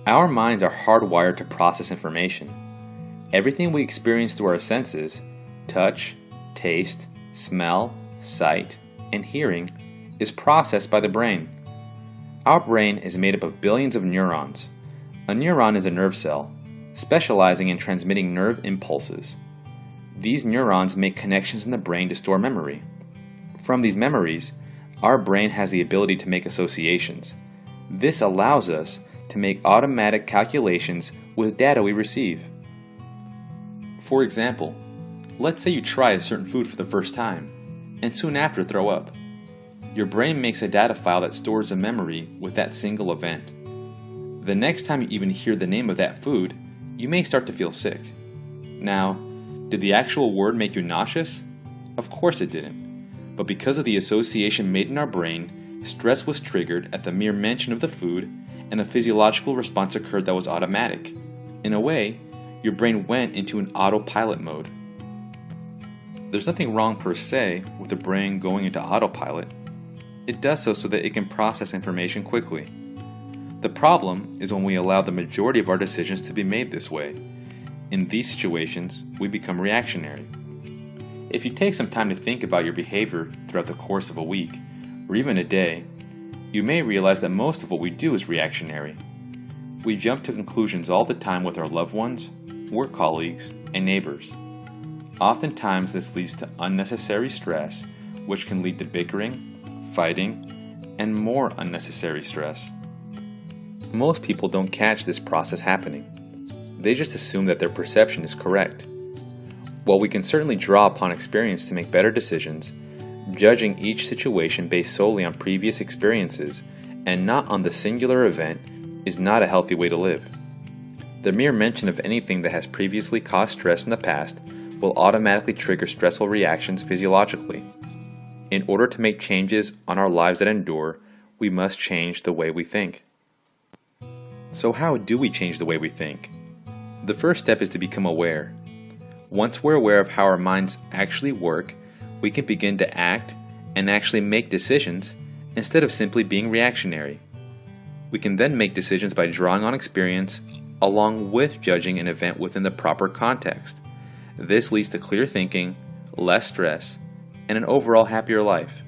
Our minds are hardwired to process information. Everything we experience through our senses, touch, taste, smell, sight, and hearing, is processed by the brain. Our brain is made up of billions of neurons. A neuron is a nerve cell, specializing in transmitting nerve impulses. These neurons make connections in the brain to store memory. From these memories, our brain has the ability to make associations. This allows us to make automatic calculations with data we receive. For example, let's say you try a certain food for the first time, and soon after throw up. Your brain makes a data file that stores a memory with that single event. The next time you even hear the name of that food, you may start to feel sick. Now, did the actual word make you nauseous? Of course it didn't. But because of the association made in our brain, stress was triggered at the mere mention of the food, and a physiological response occurred that was automatic. In a way, your brain went into an autopilot mode. There's nothing wrong per se with the brain going into autopilot. It does so that it can process information quickly. The problem is when we allow the majority of our decisions to be made this way. In these situations, we become reactionary. If you take some time to think about your behavior throughout the course of a week, or even a day, you may realize that most of what we do is reactionary. We jump to conclusions all the time with our loved ones, work colleagues, and neighbors. Oftentimes this leads to unnecessary stress, which can lead to bickering, fighting, and more unnecessary stress. Most people don't catch this process happening. They just assume that their perception is correct. While we can certainly draw upon experience to make better decisions, judging each situation based solely on previous experiences and not on the singular event is not a healthy way to live. The mere mention of anything that has previously caused stress in the past will automatically trigger stressful reactions physiologically. In order to make changes on our lives that endure, we must change the way we think. So how do we change the way we think? The first step is to become aware. Once we're aware of how our minds actually work, we can begin to act and actually make decisions instead of simply being reactionary. We can then make decisions by drawing on experience along with judging an event within the proper context. This leads to clear thinking, less stress, and an overall happier life.